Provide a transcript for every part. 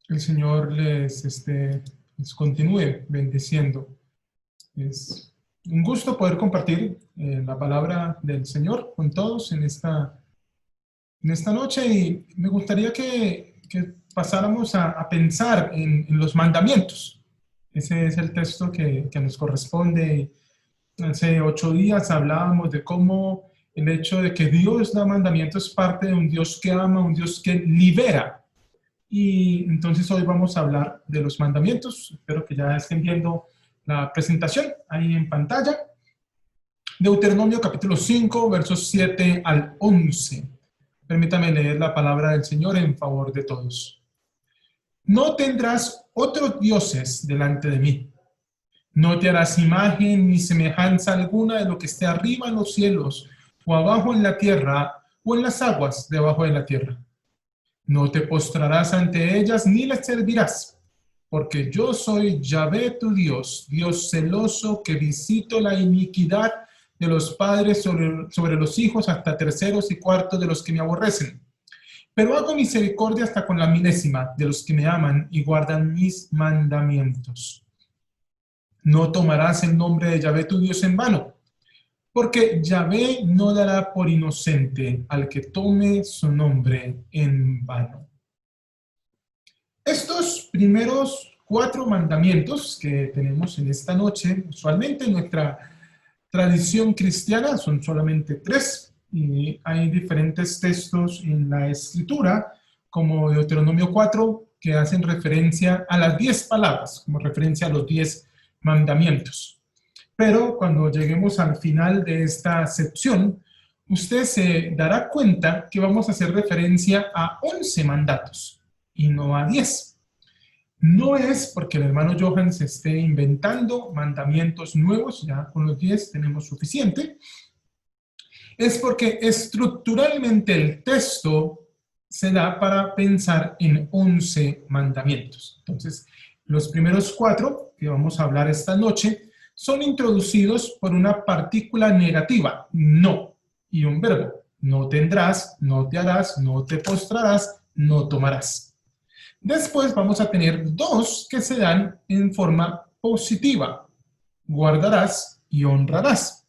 El Señor les continúe bendiciendo. Es un gusto poder compartir la palabra del Señor con todos en esta noche y me gustaría que pasáramos a pensar en los mandamientos. Ese es el texto que nos corresponde. Hace 8 días hablábamos de cómo el hecho de que Dios da mandamientos es parte de un Dios que ama, un Dios que libera. Y entonces hoy vamos a hablar de los mandamientos. Espero que ya estén viendo la presentación ahí en pantalla. Deuteronomio capítulo 5, versos 7 al 11. Permítame leer la palabra del Señor en favor de todos. No tendrás otros dioses delante de mí. No te harás imagen ni semejanza alguna de lo que esté arriba en los cielos, o abajo en la tierra, o en las aguas debajo de la tierra. No te postrarás ante ellas ni les servirás, porque yo soy Yahvé tu Dios, Dios celoso que visito la iniquidad de los padres sobre los hijos hasta terceros y cuartos de los que me aborrecen. Pero hago misericordia hasta con la milésima de los que me aman y guardan mis mandamientos. No tomarás el nombre de Yahvé tu Dios en vano, porque Yahvé no dará por inocente al que tome su nombre en vano. Estos primeros 4 mandamientos que tenemos en esta noche, usualmente en nuestra tradición cristiana son solamente 3, y hay diferentes textos en la Escritura, como Deuteronomio 4, que hacen referencia a las 10 palabras, como referencia a los 10 mandamientos. Pero cuando lleguemos al final de esta sección, usted se dará cuenta que vamos a hacer referencia a 11 mandatos y no a 10. No es porque el hermano Johan se esté inventando mandamientos nuevos, ya con los 10 tenemos suficiente. Es porque estructuralmente el texto se da para pensar en 11 mandamientos. Entonces, los primeros 4 que vamos a hablar esta noche son introducidos por una partícula negativa, no, y un verbo. No tendrás, no te harás, no te postrarás, no tomarás. Después vamos a tener 2 que se dan en forma positiva. Guardarás y honrarás.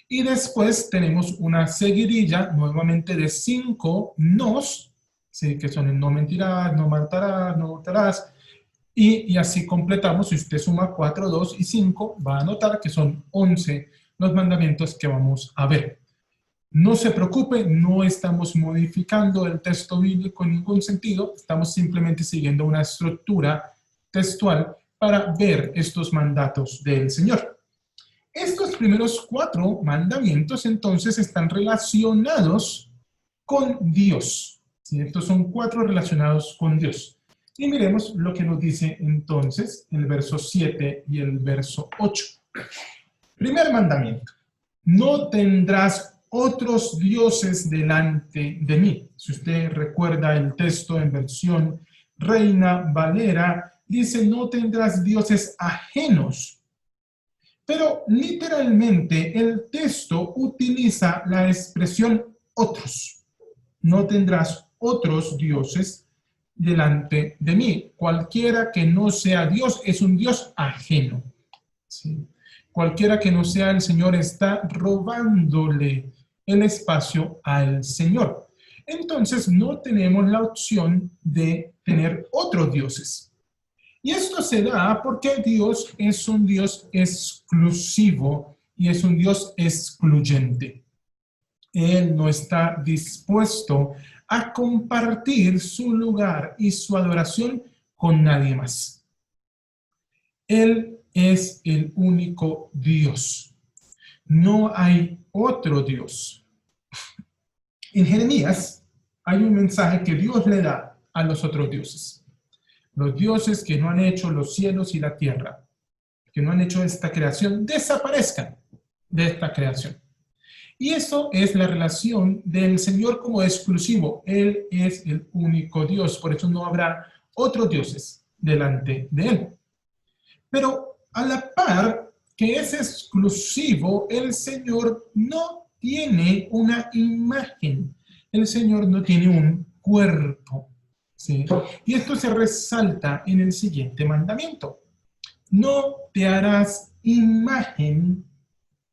Y después tenemos una seguidilla nuevamente de 5 nos, ¿sí? Que son el no mentirás, no matarás, no hurtarás. Y así completamos. Si usted suma 4, 2 y 5, va a notar que son 11 los mandamientos que vamos a ver. No se preocupe, no estamos modificando el texto bíblico en ningún sentido, estamos simplemente siguiendo una estructura textual para ver estos mandatos del Señor. Estos primeros 4 mandamientos entonces están relacionados con Dios. ¿Sí? Estos son 4 relacionados con Dios. Y miremos lo que nos dice entonces el verso 7 y el verso 8. Primer mandamiento: no tendrás otros dioses delante de mí. Si usted recuerda el texto en versión Reina Valera, dice no tendrás dioses ajenos. Pero literalmente el texto utiliza la expresión otros. No tendrás otros dioses delante de mí. Cualquiera que no sea Dios es un Dios ajeno. ¿Sí? Cualquiera que no sea el Señor está robándole el espacio al Señor. Entonces no tenemos la opción de tener otros dioses. Y esto se da porque Dios es un Dios exclusivo y es un Dios excluyente. Él no está dispuesto a compartir su lugar y su adoración con nadie más. Él es el único Dios. No hay otro Dios. En Jeremías hay un mensaje que Dios le da a los otros dioses. Los dioses que no han hecho los cielos y la tierra, que no han hecho esta creación, desaparezcan de esta creación. Y eso es la relación del Señor como exclusivo. Él es el único Dios, por eso no habrá otros dioses delante de Él. Pero a la par que es exclusivo, el Señor no tiene una imagen. El Señor no tiene un cuerpo. ¿sí? Y esto se resalta en el siguiente mandamiento. No te harás imagen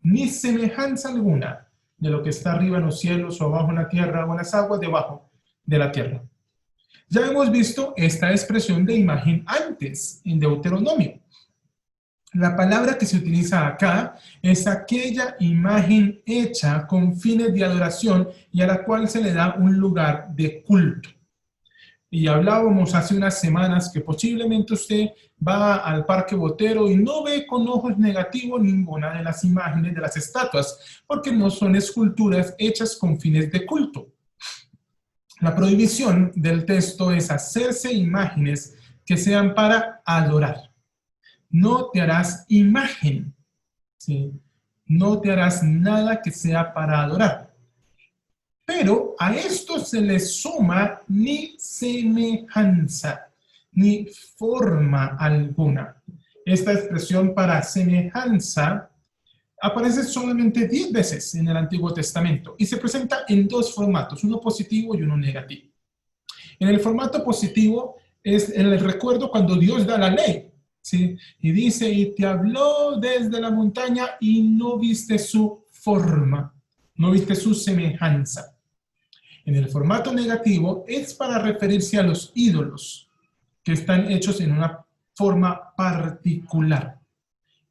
ni semejanza alguna de lo que está arriba en los cielos o abajo en la tierra o en las aguas debajo de la tierra. Ya hemos visto esta expresión de imagen antes en Deuteronomio. La palabra que se utiliza acá es aquella imagen hecha con fines de adoración y a la cual se le da un lugar de culto. Y hablábamos hace unas semanas que posiblemente usted va al Parque Botero y no ve con ojos negativos ninguna de las imágenes de las estatuas, porque no son esculturas hechas con fines de culto. La prohibición del texto es hacerse imágenes que sean para adorar. No te harás imagen, ¿sí? No te harás nada que sea para adorar. Pero a esto se le suma ni semejanza, ni forma alguna. Esta expresión para semejanza aparece solamente 10 veces en el Antiguo Testamento y se presenta en dos formatos, uno positivo y uno negativo. En el formato positivo es el recuerdo cuando Dios da la ley, ¿sí? Y dice, y te habló desde la montaña y no viste su forma, no viste su semejanza. En el formato negativo es para referirse a los ídolos que están hechos en una forma particular.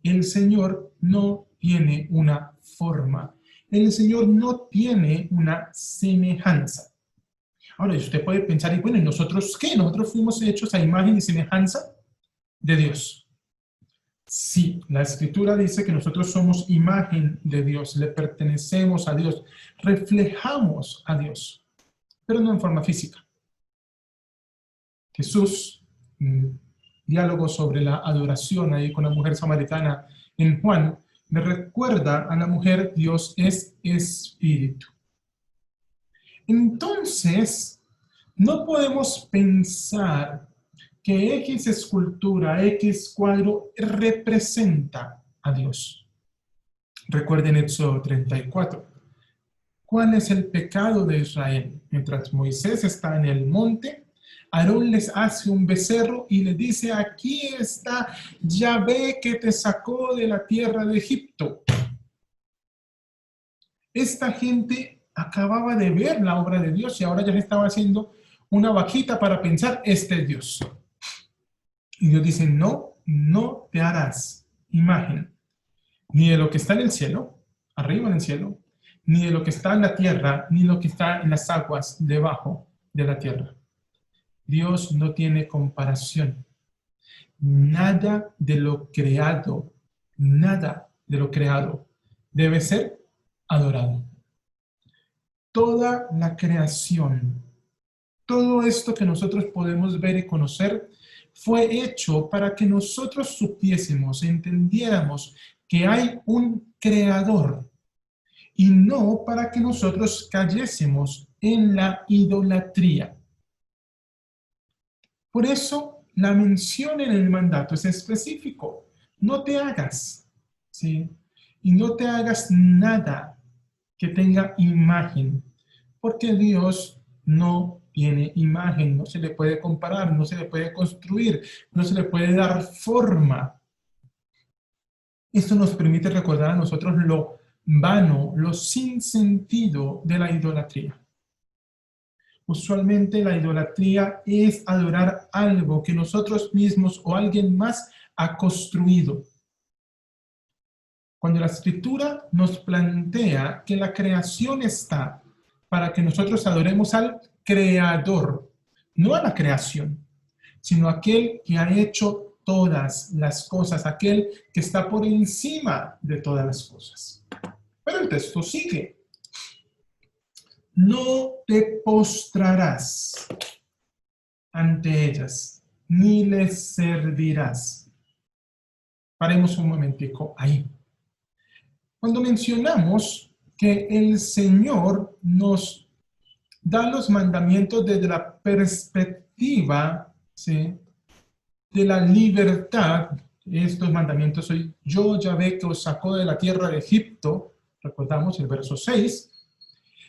El Señor no tiene una forma. El Señor no tiene una semejanza. Ahora, usted puede pensar, y bueno, ¿y nosotros qué? ¿Nosotros fuimos hechos a imagen y semejanza de Dios? Sí, la Escritura dice que nosotros somos imagen de Dios, le pertenecemos a Dios, reflejamos a Dios, pero no en forma física. Jesús, diálogo sobre la adoración ahí con la mujer samaritana en Juan, me recuerda a la mujer, Dios es espíritu. Entonces, no podemos pensar que X escultura, X cuadro representa a Dios. Recuerden Éxodo 34. ¿Cuál es el pecado de Israel? Mientras Moisés está en el monte, Aarón les hace un becerro y le dice, aquí está Yahvé que te sacó de la tierra de Egipto. Esta gente acababa de ver la obra de Dios y ahora ya se estaba haciendo una vaquita para pensar, este es Dios. Y Dios dice, no, no te harás imagen, ni de lo que está en el cielo, arriba en el cielo, ni de lo que está en la tierra, ni lo que está en las aguas debajo de la tierra. Dios no tiene comparación. Nada de lo creado debe ser adorado. Toda la creación, todo esto que nosotros podemos ver y conocer, fue hecho para que nosotros supiésemos, entendiéramos que hay un creador y no para que nosotros cayésemos en la idolatría. Por eso la mención en el mandato es específico. No te hagas, ¿sí? Y no te hagas nada que tenga imagen, porque Dios no tiene imagen, no se le puede comparar, no se le puede construir, no se le puede dar forma. Esto nos permite recordar a nosotros lo vano, lo sin sentido de la idolatría. Usualmente la idolatría es adorar algo que nosotros mismos o alguien más ha construido. Cuando la Escritura nos plantea que la creación está para que nosotros adoremos al Creador, no a la creación, sino a aquel que ha hecho todas las cosas, aquel que está por encima de todas las cosas. Pero el texto sigue. No te postrarás ante ellas, ni les servirás. Paremos un momentico ahí. Cuando mencionamos que el Señor nos da los mandamientos desde la perspectiva, ¿sí?, de la libertad, estos mandamientos soy yo, Yahvé, que os sacó de la tierra de Egipto, recordamos el verso 6,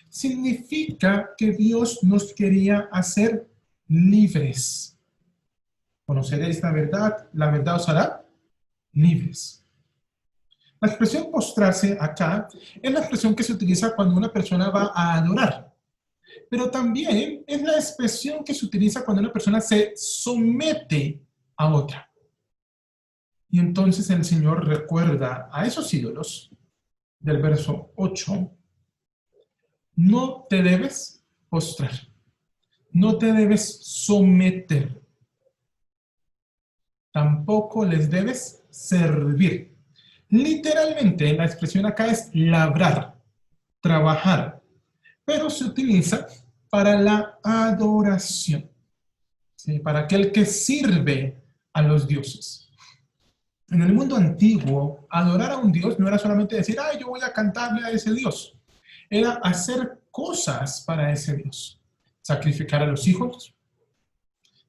significa que Dios nos quería hacer libres. Conoceréis la verdad os hará libres. La expresión postrarse acá es la expresión que se utiliza cuando una persona va a adorar. Pero también es la expresión que se utiliza cuando una persona se somete a otra. Y entonces el Señor recuerda a esos ídolos del verso 8, no te debes postrar, no te debes someter, tampoco les debes servir. Literalmente la expresión acá es labrar, trabajar, pero se utiliza para la adoración, ¿sí? Para aquel que sirve a los dioses. En el mundo antiguo, adorar a un dios no era solamente decir, ay, yo voy a cantarle a ese dios. Era hacer cosas para ese dios. Sacrificar a los hijos,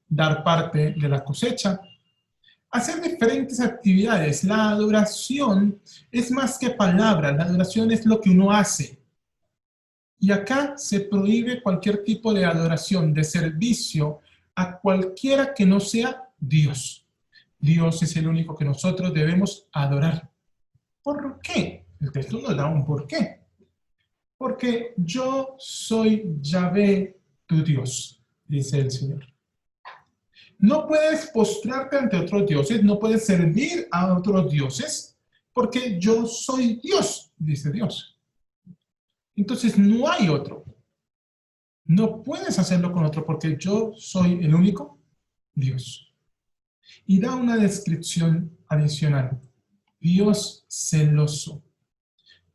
dar parte de la cosecha, hacer diferentes actividades. La adoración es más que palabras, la adoración es lo que uno hace. Y acá se prohíbe cualquier tipo de adoración, de servicio a cualquiera que no sea Dios. Dios es el único que nosotros debemos adorar. ¿Por qué? El texto nos da un por qué. Porque yo soy Yahvé, tu Dios, dice el Señor. No puedes postrarte ante otros dioses, no puedes servir a otros dioses, porque yo soy Dios, dice Dios. Entonces no hay otro. No puedes hacerlo con otro porque yo soy el único Dios. Y da una descripción adicional. Dios celoso.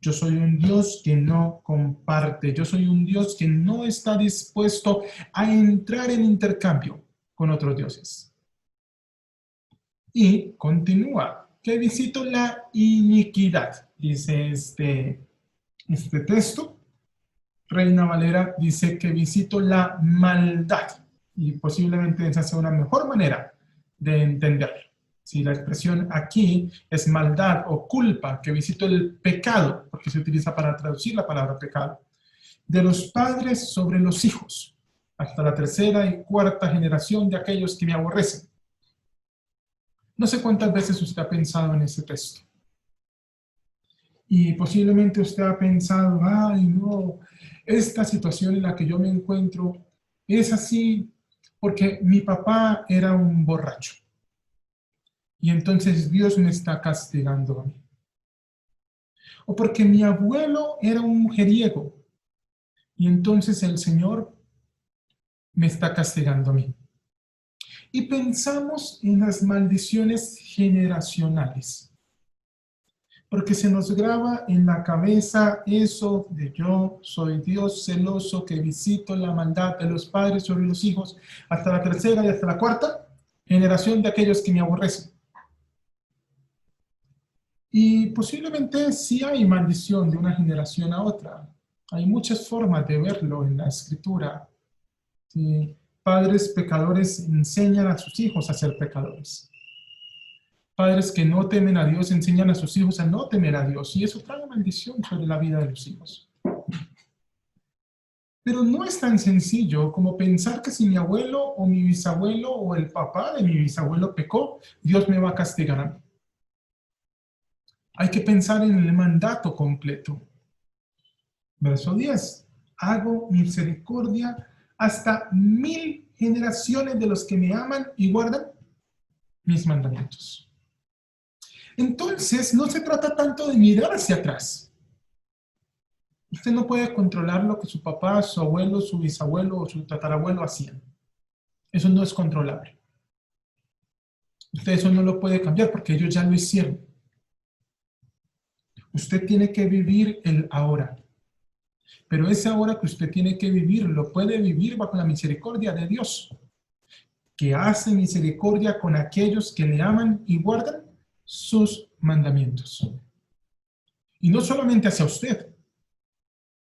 Yo soy un Dios que no comparte. Yo soy un Dios que no está dispuesto a entrar en intercambio con otros dioses. Y continúa, que visito la iniquidad, dice este texto. Reina Valera dice que visito la maldad. Y posiblemente esa sea una mejor manera de entenderlo. Si la expresión aquí es maldad o culpa, que visito el pecado, porque se utiliza para traducir la palabra pecado, de los padres sobre los hijos, hasta la tercera y cuarta generación de aquellos que me aborrecen. No sé cuántas veces usted ha pensado en ese texto. Y posiblemente usted ha pensado, ay, no, esta situación en la que yo me encuentro es así porque mi papá era un borracho. Y entonces Dios me está castigando a mí. O porque mi abuelo era un mujeriego. Y entonces el Señor me está castigando a mí. Y pensamos en las maldiciones generacionales. Porque se nos graba en la cabeza eso de yo soy Dios celoso que visito la maldad de los padres sobre los hijos hasta la tercera y hasta la cuarta generación de aquellos que me aborrecen. Y posiblemente sí hay maldición de una generación a otra. Hay muchas formas de verlo en la escritura. ¿Sí? Padres pecadores enseñan a sus hijos a ser pecadores. Padres que no temen a Dios enseñan a sus hijos a no temer a Dios. Y eso trae maldición sobre la vida de los hijos. Pero no es tan sencillo como pensar que si mi abuelo o mi bisabuelo o el papá de mi bisabuelo pecó, Dios me va a castigar a mí. Hay que pensar en el mandato completo. Verso 10. Hago misericordia hasta 1000 generaciones de los que me aman y guardan mis mandamientos. Entonces, no se trata tanto de mirar hacia atrás. Usted no puede controlar lo que su papá, su abuelo, su bisabuelo o su tatarabuelo hacían. Eso no es controlable. Usted eso no lo puede cambiar porque ellos ya lo hicieron. Usted tiene que vivir el ahora. Pero ese ahora que usted tiene que vivir, lo puede vivir bajo la misericordia de Dios, que hace misericordia con aquellos que le aman y guardan sus mandamientos. Y no solamente hacia usted,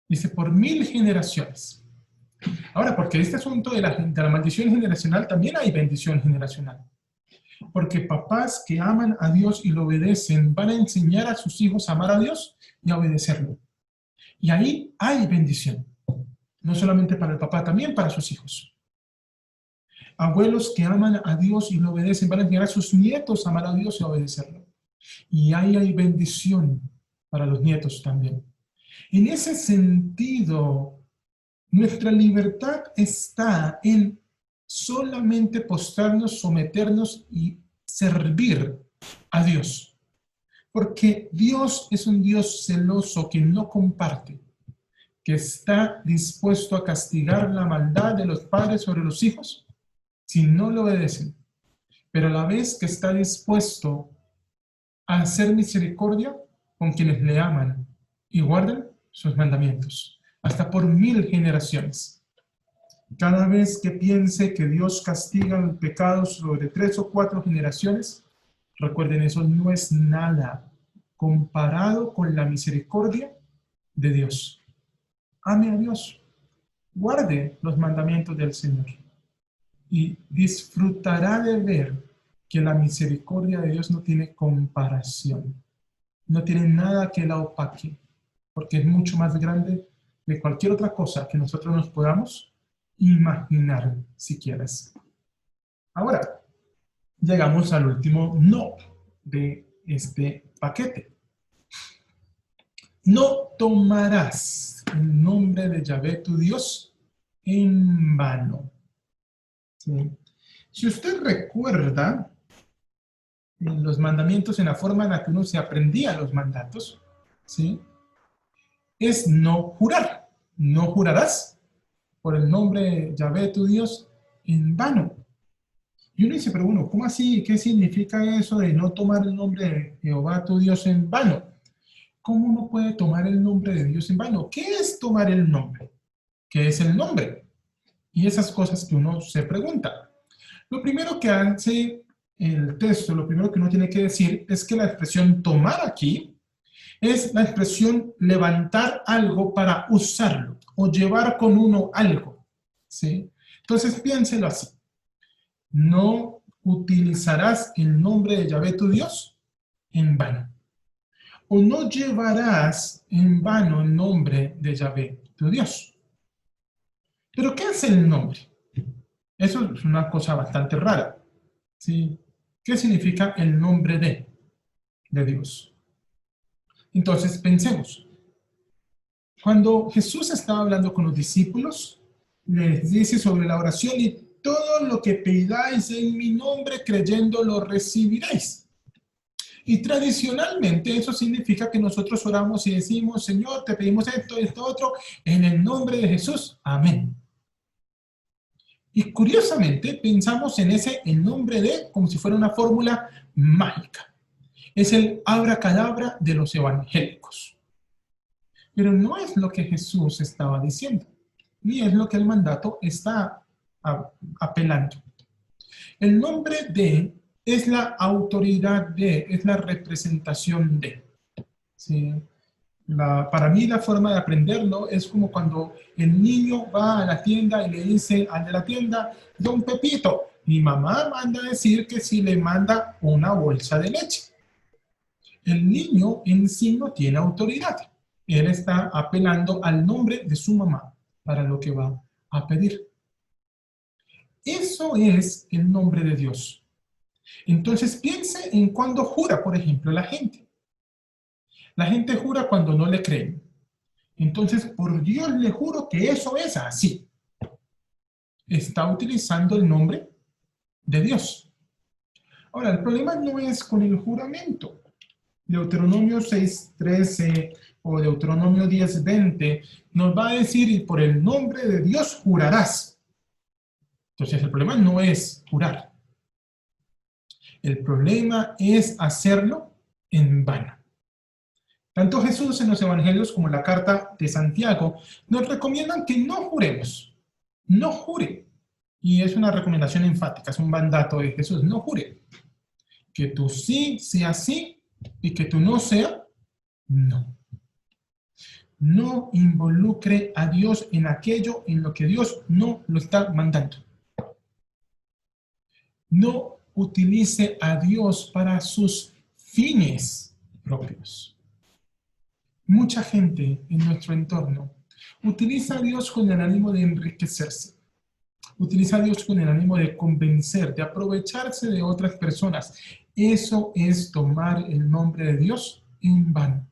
dice por 1000 generaciones. Ahora, porque este asunto de la maldición generacional, también hay bendición generacional. Porque papás que aman a Dios y lo obedecen van a enseñar a sus hijos a amar a Dios y a obedecerlo. Y ahí hay bendición. No solamente para el papá, también para sus hijos. Abuelos que aman a Dios y lo obedecen van a enseñar a sus nietos a amar a Dios y a obedecerlo. Y ahí hay bendición para los nietos también. En ese sentido, nuestra libertad está en solamente postrarnos, someternos y servir a Dios. Porque Dios es un Dios celoso que no comparte, que está dispuesto a castigar la maldad de los padres sobre los hijos si no lo obedecen, pero a la vez que está dispuesto a hacer misericordia con quienes le aman y guardan sus mandamientos, hasta por 1000 generaciones. Cada vez que piense que Dios castiga el pecado sobre 3 o 4 generaciones, recuerden, eso no es nada comparado con la misericordia de Dios. Ame a Dios, guarde los mandamientos del Señor y disfrutará de ver que la misericordia de Dios no tiene comparación, no tiene nada que la opaque, porque es mucho más grande de cualquier otra cosa que nosotros nos podamos imaginar siquiera. Ahora, llegamos al último no de este paquete. No tomarás el nombre de Yahvé tu Dios en vano. ¿Sí? Si usted recuerda los mandamientos en la forma en la que uno se aprendía los mandatos, ¿sí? Es no jurar. No jurarás por el nombre de Yahvé tu Dios en vano. Y uno dice, pero bueno, ¿cómo así? ¿Qué significa eso de no tomar el nombre de Jehová tu Dios en vano? ¿Cómo uno puede tomar el nombre de Dios en vano? ¿Qué es tomar el nombre? ¿Qué es el nombre? Y esas cosas que uno se pregunta. Lo primero que hace el texto, lo primero que uno tiene que decir es que la expresión tomar aquí es la expresión levantar algo para usarlo o llevar con uno algo, ¿sí? Entonces piénselo así. No utilizarás el nombre de Yahvé tu Dios en vano. O no llevarás en vano el nombre de Yahvé tu Dios. ¿Pero qué es el nombre? Eso es una cosa bastante rara, ¿sí? ¿Qué significa el nombre de Dios? Entonces, pensemos. Cuando Jesús estaba hablando con los discípulos, les dice sobre la oración y todo lo que pidáis en mi nombre creyendo lo recibiréis. Y tradicionalmente eso significa que nosotros oramos y decimos, Señor, te pedimos esto, esto, otro, en el nombre de Jesús. Amén. Y curiosamente pensamos en ese en nombre de como si fuera una fórmula mágica. Es el abracadabra de los evangélicos. Pero no es lo que Jesús estaba diciendo, ni es lo que el mandato está apelando. El nombre de es la autoridad de, es la representación de. ¿Sí? Para mí la forma de aprenderlo es como cuando el niño va a la tienda y le dice al de la tienda, don Pepito, mi mamá manda a decir que si le manda una bolsa de leche. El niño en sí no tiene autoridad. Él está apelando al nombre de su mamá para lo que va a pedir. Eso es el nombre de Dios. Entonces piense en cuando jura, por ejemplo, la gente. La gente jura cuando no le creen. Entonces, por Dios le juro que eso es así. Está utilizando el nombre de Dios. Ahora, el problema no es con el juramento. Deuteronomio 6:13 o Deuteronomio 10:20 nos va a decir, y por el nombre de Dios jurarás. Entonces, el problema no es jurar. El problema es hacerlo en vano. Tanto Jesús en los evangelios como en la carta de Santiago nos recomiendan que no juremos. No jure. Y es una recomendación enfática, es un mandato de Jesús. No jure. Que tu sí sea sí y que tu no sea no. No involucre a Dios en aquello en lo que Dios no lo está mandando. No utilice a Dios para sus fines propios. Mucha gente en nuestro entorno utiliza a Dios con el ánimo de enriquecerse. Utiliza a Dios con el ánimo de convencer, de aprovecharse de otras personas. Eso es tomar el nombre de Dios en vano.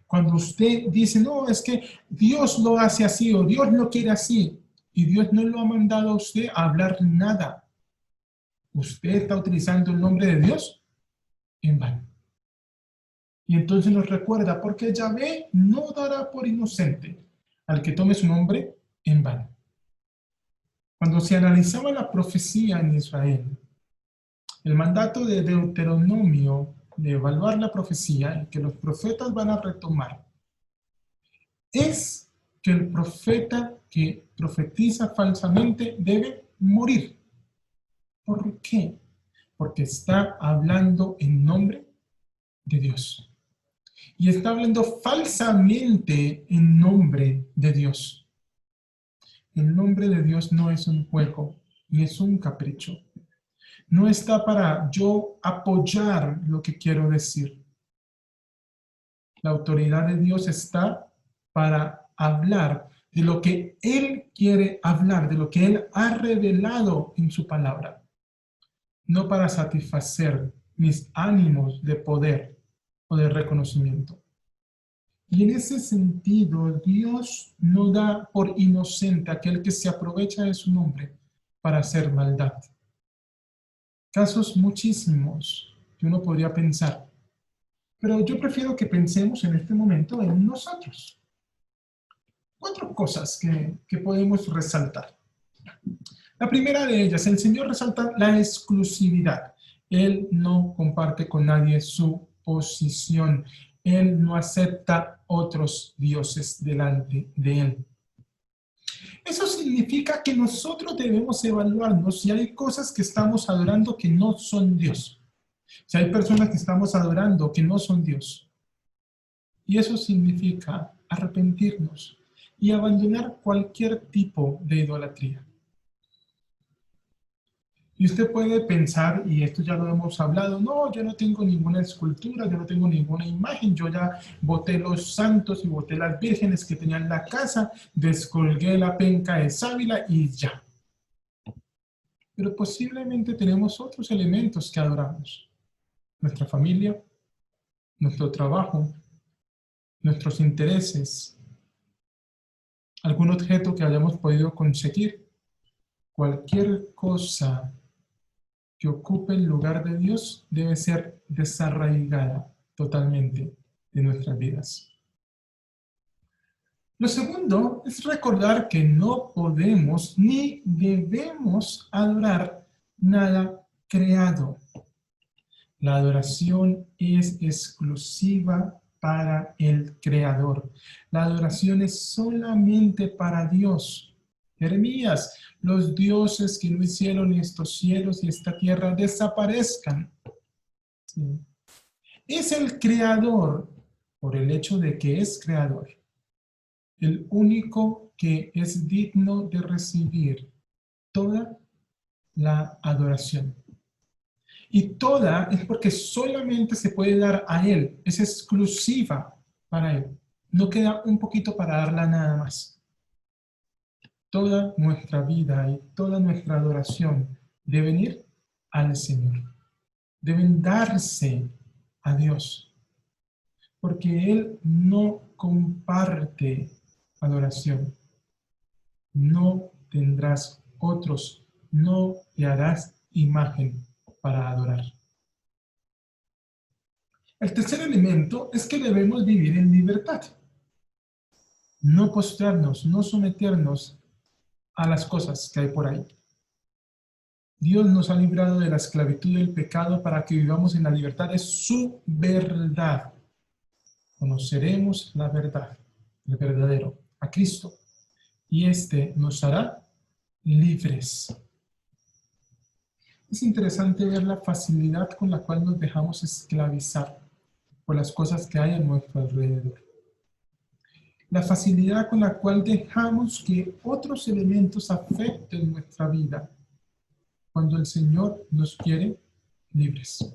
Cuando usted dice, no, es que Dios lo hace así o Dios lo quiere así, y Dios no lo ha mandado a usted a hablar nada, usted está utilizando el nombre de Dios en vano. Y entonces nos recuerda, porque Yahvé no dará por inocente al que tome su nombre en vano. Cuando se analizaba la profecía en Israel, el mandato de Deuteronomio de evaluar la profecía y que los profetas van a retomar es que el profeta que profetiza falsamente debe morir. ¿Por qué? Porque está hablando en nombre de Dios. Y está hablando falsamente en nombre de Dios. El nombre de Dios no es un juego, ni es un capricho. No está para yo apoyar lo que quiero decir. La autoridad de Dios está para hablar de lo que Él quiere hablar, de lo que Él ha revelado en su palabra. No para satisfacer mis ánimos de poder o de reconocimiento. Y en ese sentido, Dios no da por inocente a aquel que se aprovecha de su nombre para hacer maldad. Casos muchísimos que uno podría pensar, pero yo prefiero que pensemos en este momento en nosotros. 4 cosas que podemos resaltar. La primera de ellas, el Señor resalta la exclusividad. Él no comparte con nadie su posición. Él no acepta otros dioses delante de Él. Eso significa que nosotros debemos evaluarnos si hay cosas que estamos adorando que no son Dios. Si hay personas que estamos adorando que no son Dios. Y eso significa arrepentirnos y abandonar cualquier tipo de idolatría. Y usted puede pensar, y esto ya lo hemos hablado, no, yo no tengo ninguna escultura, yo no tengo ninguna imagen, yo ya boté los santos y boté las vírgenes que tenía en la casa, descolgué la penca de sábila y ya. Pero posiblemente tenemos otros elementos que adoramos. Nuestra familia, nuestro trabajo, nuestros intereses, algún objeto que hayamos podido conseguir, cualquier cosa que ocupe el lugar de Dios debe ser desarraigada totalmente de nuestras vidas. Lo segundo es recordar que no podemos ni debemos adorar nada creado. La adoración es exclusiva para el Creador. La adoración es solamente para Dios. Jeremías, los dioses que no hicieron estos cielos y esta tierra desaparezcan. Sí. Es el Creador, por el hecho de que es Creador, el único que es digno de recibir toda la adoración. Y toda es porque solamente se puede dar a Él, es exclusiva para Él. No queda un poquito para darla nada más. Toda nuestra vida y toda nuestra adoración deben ir al Señor. Deben darse a Dios. Porque Él no comparte adoración. No tendrás otros, no te harás imagen para adorar. El tercer elemento es que debemos vivir en libertad. No postrarnos, no someternos a las cosas que hay por ahí. Dios nos ha librado de la esclavitud del pecado para que vivamos en la libertad de su verdad. Conoceremos la verdad, el verdadero, a Cristo, y éste nos hará libres. Es interesante ver la facilidad con la cual nos dejamos esclavizar por las cosas que hay a nuestro alrededor. La facilidad con la cual dejamos que otros elementos afecten nuestra vida cuando el Señor nos quiere libres.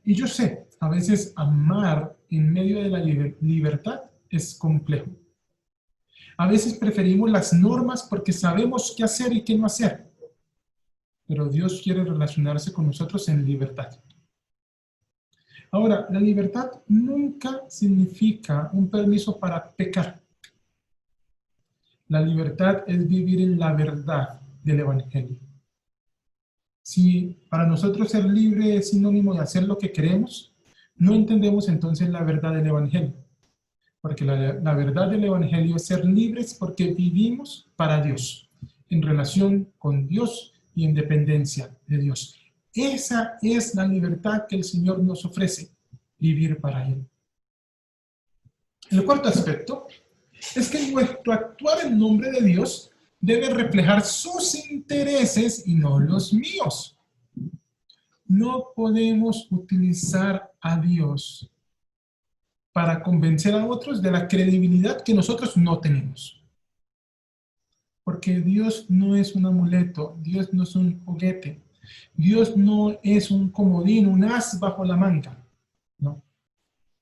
Y yo sé, a veces amar en medio de la libertad es complejo. A veces preferimos las normas porque sabemos qué hacer y qué no hacer. Pero Dios quiere relacionarse con nosotros en libertad. Ahora, la libertad nunca significa un permiso para pecar. La libertad es vivir en la verdad del Evangelio. Si para nosotros ser libre es sinónimo de hacer lo que queremos, no entendemos entonces la verdad del Evangelio. Porque la verdad del Evangelio es ser libres porque vivimos para Dios, en relación con Dios y en dependencia de Dios. Esa es la libertad que el Señor nos ofrece, vivir para Él. El cuarto aspecto es que nuestro actuar en nombre de Dios debe reflejar sus intereses y no los míos. No podemos utilizar a Dios para convencer a otros de la credibilidad que nosotros no tenemos. Porque Dios no es un amuleto, Dios no es un juguete, Dios no es un comodín, un as bajo la manga. No.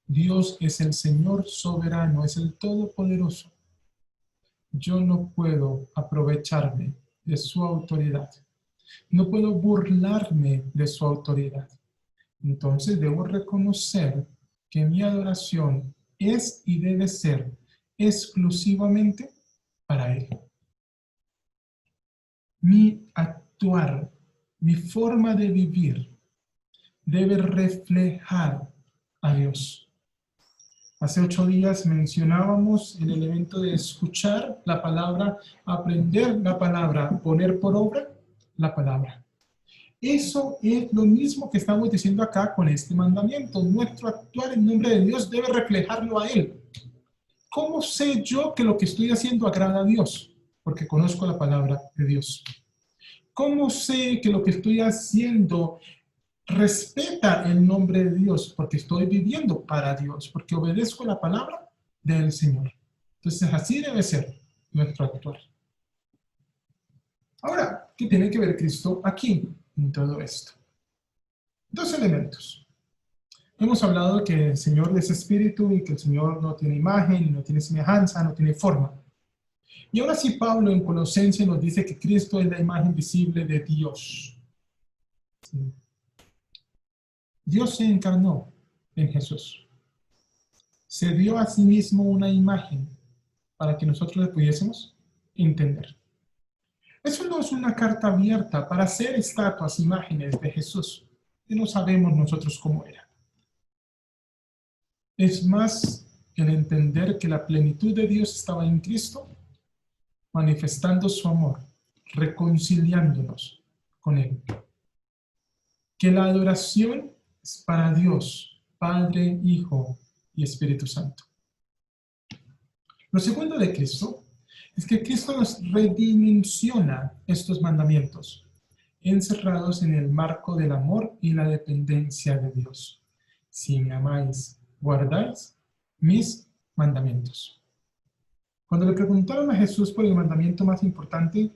Dios es el Señor soberano, es el Todopoderoso. Yo no puedo aprovecharme de su autoridad. No puedo burlarme de su autoridad. Entonces debo reconocer que mi adoración es y debe ser exclusivamente para Él. Mi actuar, mi forma de vivir debe reflejar a Dios. Hace 8 días mencionábamos el elemento de escuchar la palabra, aprender la palabra, poner por obra la palabra. Eso es lo mismo que estamos diciendo acá con este mandamiento. Nuestro actuar en nombre de Dios debe reflejarlo a Él. ¿Cómo sé yo que lo que estoy haciendo agrada a Dios? Porque conozco la palabra de Dios. ¿Cómo sé que lo que estoy haciendo respeta el nombre de Dios? Porque estoy viviendo para Dios, porque obedezco la palabra del Señor. Entonces así debe ser nuestro actuar. Ahora, ¿qué tiene que ver Cristo aquí en todo esto? 2 elementos. Hemos hablado que el Señor es espíritu y que el Señor no tiene imagen, no tiene semejanza, no tiene forma. Y ahora sí Pablo en Colosenses nos dice que Cristo es la imagen visible de Dios. ¿Sí? Dios se encarnó en Jesús. Se dio a sí mismo una imagen para que nosotros le pudiésemos entender. Eso no es una carta abierta para hacer estatuas, imágenes de Jesús, que no sabemos nosotros cómo era. Es más el entender que la plenitud de Dios estaba en Cristo, manifestando su amor, reconciliándonos con Él. Que la adoración es para Dios, Padre, Hijo y Espíritu Santo. Lo segundo de Cristo es que Cristo nos redimensiona estos mandamientos, encerrados en el marco del amor y la dependencia de Dios. Si me amáis, guardáis mis mandamientos. Cuando le preguntaron a Jesús por el mandamiento más importante,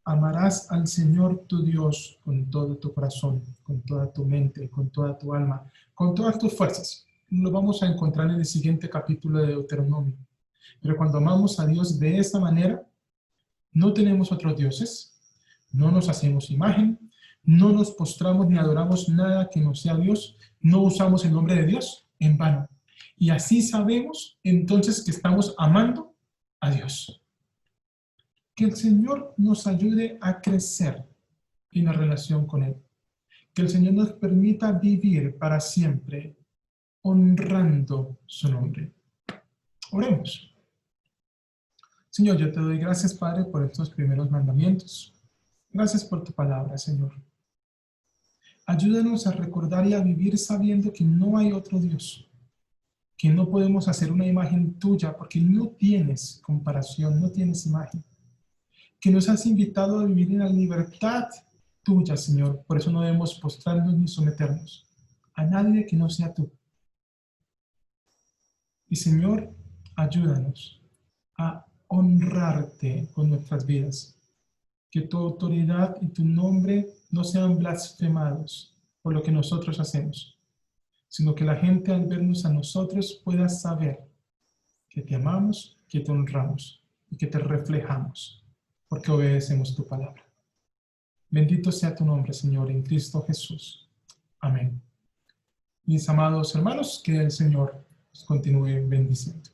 amarás al Señor tu Dios con todo tu corazón, con toda tu mente, con toda tu alma, con todas tus fuerzas. Lo vamos a encontrar en el siguiente capítulo de Deuteronomio. Pero cuando amamos a Dios de esta manera, no tenemos otros dioses, no nos hacemos imagen, no nos postramos ni adoramos nada que no sea Dios, no usamos el nombre de Dios en vano. Y así sabemos entonces que estamos amando a Dios. Que el Señor nos ayude a crecer en la relación con Él. Que el Señor nos permita vivir para siempre honrando su nombre. Oremos. Señor, yo te doy gracias, Padre, por estos primeros mandamientos. Gracias por tu palabra, Señor. Ayúdanos a recordar y a vivir sabiendo que no hay otro Dios, que no podemos hacer una imagen tuya porque no tienes comparación, no tienes imagen, que nos has invitado a vivir en la libertad tuya, Señor. Por eso no debemos postrarnos ni someternos a nadie que no sea tú. Y, Señor, ayúdanos a honrarte con nuestras vidas. Que tu autoridad y tu nombre no sean blasfemados por lo que nosotros hacemos, sino que la gente al vernos a nosotros pueda saber que te amamos, que te honramos y que te reflejamos, porque obedecemos tu palabra. Bendito sea tu nombre, Señor, en Cristo Jesús. Amén. Mis amados hermanos, que el Señor os continúe bendiciendo.